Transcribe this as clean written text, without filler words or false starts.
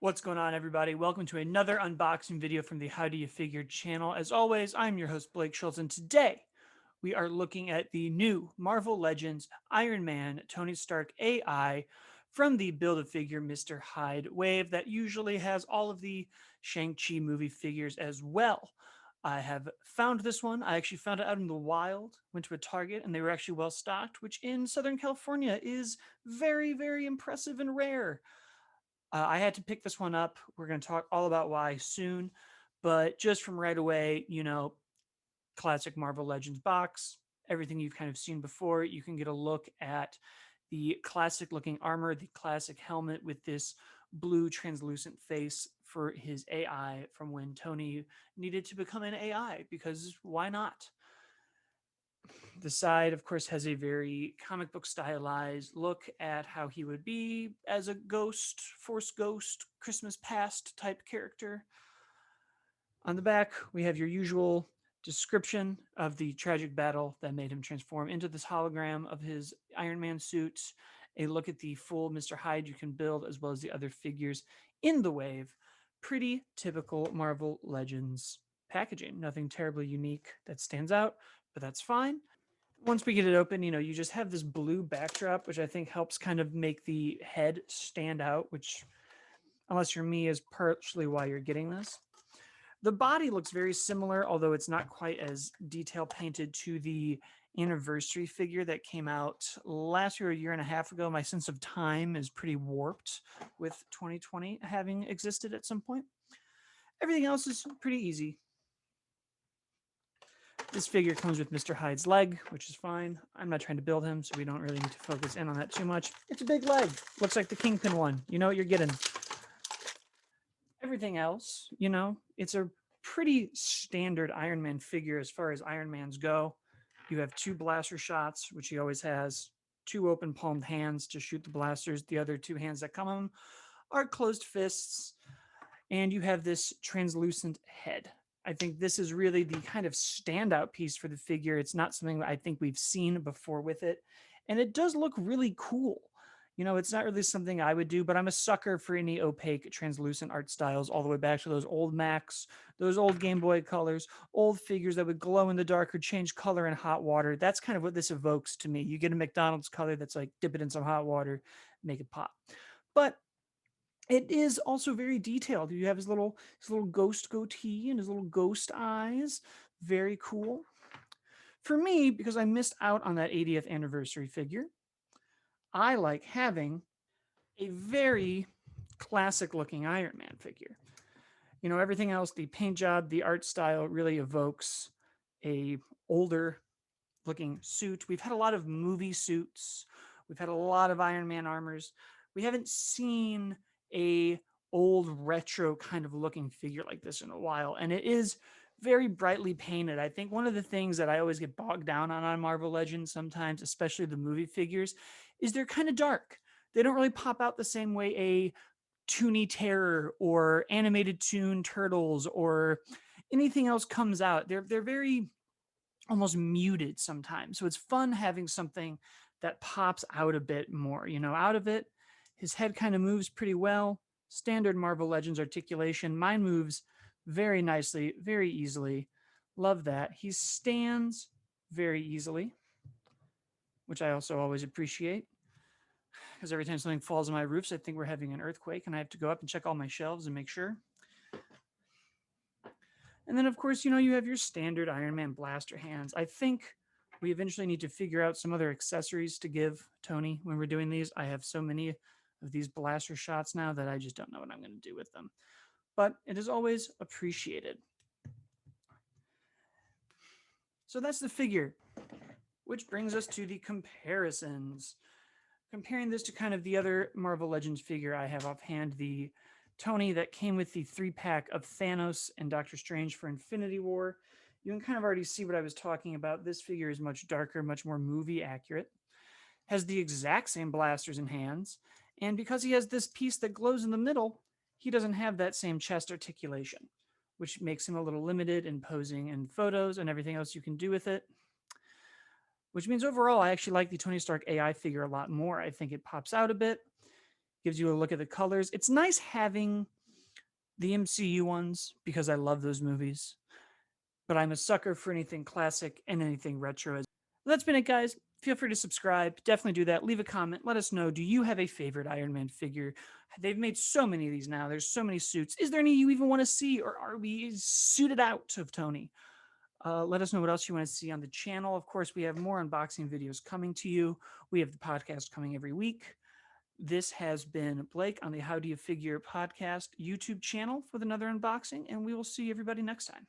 What's going on, everybody? Welcome to another unboxing video from the How Do You Figure channel. As always, I'm your host, Blake Schultz, and today we are looking at the new Marvel Legends Iron Man Tony Stark AI from the Build-A-Figure Mr. Hyde wave that usually has all of the Shang-Chi movie figures as well. I have found this one. I actually found it out in the wild, went to a Target, and they were actually well stocked, which in Southern California is very, very impressive and rare. I had to pick this one up. We're going to talk all about why soon, but just from right away, classic Marvel Legends box, everything you've kind of seen before. You can get a look at the classic looking armor, the classic helmet with this blue translucent face for his AI from when Tony needed to become an AI, because why not? The side, of course, has a very comic book stylized look at how he would be as a ghost, Force Ghost, Christmas Past type character. On the back, we have your usual description of the tragic battle that made him transform into this hologram of his Iron Man suit, a look at the full Mr. Hyde you can build, as well as the other figures in the wave. Pretty typical Marvel Legends packaging. Nothing terribly unique that stands out, but that's fine. Once we get it open, you just have this blue backdrop, which I think helps kind of make the head stand out, which, unless you're me, is partially why you're getting this. The body looks very similar, although it's not quite as detail painted to the anniversary figure that came out last year, a year and a half ago. My sense of time is pretty warped with 2020 having existed at some point. Everything else is pretty easy. This figure comes with Mr. Hyde's leg, which is fine. I'm not trying to build him, so we don't really need to focus in on that too much. It's a big leg. Looks like the Kingpin one. You know what you're getting. Everything else, it's a pretty standard Iron Man figure as far as Iron Mans go. You have two blaster shots, which he always has, two open palmed hands to shoot the blasters. The other two hands that come on are closed fists. And you have this translucent head. I think this is really the kind of standout piece for the figure. It's not something that I think we've seen before with it. And it does look really cool. It's not really something I would do, but I'm a sucker for any opaque, translucent art styles, all the way back to those old Macs, those old Game Boy colors, old figures that would glow in the dark or change color in hot water. That's kind of what this evokes to me. You get a McDonald's color that's like, dip it in some hot water, make it pop. But it is also very detailed. You have his little ghost goatee and his little ghost eyes. Very cool. For me, because I missed out on that 80th anniversary figure, I like having a very classic looking Iron Man figure. Everything else, the paint job, the art style really evokes a older looking suit. We've had a lot of movie suits. We've had a lot of Iron Man armors. We haven't seen a old retro kind of looking figure like this in a while, and it is very brightly painted. I think one of the things that I always get bogged down on Marvel Legends sometimes, especially the movie figures, is they're kind of dark. They don't really pop out the same way a Toonie Terror or animated Toon Turtles or anything else comes out. They're very almost muted sometimes. So it's fun having something that pops out a bit more, out of it. His head kind of moves pretty well. Standard Marvel Legends articulation. Mine moves very nicely, very easily. Love that. He stands very easily, which I also always appreciate, because every time something falls on my roofs, I think we're having an earthquake and I have to go up and check all my shelves and make sure. And then, of course, you have your standard Iron Man blaster hands. I think we eventually need to figure out some other accessories to give Tony when we're doing these. I have so many of these blaster shots now that I just don't know what I'm going to do with them. But it is always appreciated. So that's the figure, which brings us to the comparisons. Comparing this to kind of the other Marvel Legends figure I have offhand, the Tony that came with the 3-pack of Thanos and Doctor Strange for Infinity War. You can kind of already see what I was talking about. This figure is much darker, much more movie accurate. Has the exact same blasters and hands. And because he has this piece that glows in the middle, he doesn't have that same chest articulation, which makes him a little limited in posing and photos and everything else you can do with it. Which means overall, I actually like the Tony Stark AI figure a lot more. I think it pops out a bit. gives you a look at the colors. It's nice having the MCU ones because I love those movies, but I'm a sucker for anything classic and anything retro. That's been it, guys. Feel free to subscribe. Definitely do that. Leave a comment. Let us know. Do you have a favorite Iron Man figure? They've made so many of these now. There's so many suits. Is there any you even want to see, or are we suited out of Tony? Let us know what else you want to see on the channel. Of course, we have more unboxing videos coming to you. We have the podcast coming every week. This has been Blake on the How Do You Figure podcast YouTube channel with another unboxing, and we will see everybody next time.